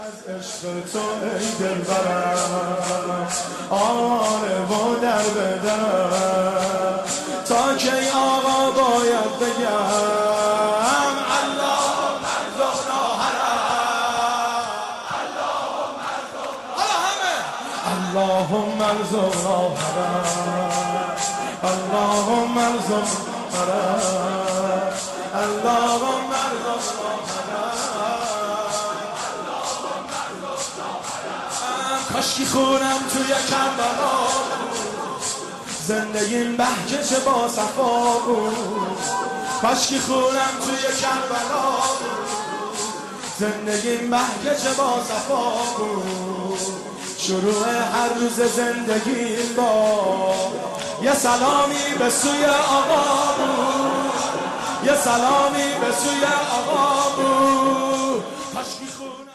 از عشق تو ای دلبرم آره و در بدرم تا کی آقا باید بگم اللهم ارزقنا حرم اللهم ارزقنا حرم اللهم ارزقنا حرم اللهم ارزقنا کاشکی خونم توی کربلا بود زندگیم بهجت با صفا بود کاشکی خونم توی کربلا بود زندگیم بهجت با صفا بود شروع هر روز زندگیم با یه سلامی به سوی آقا بود یه سلامی به سوی آقا بود کاشکی خونم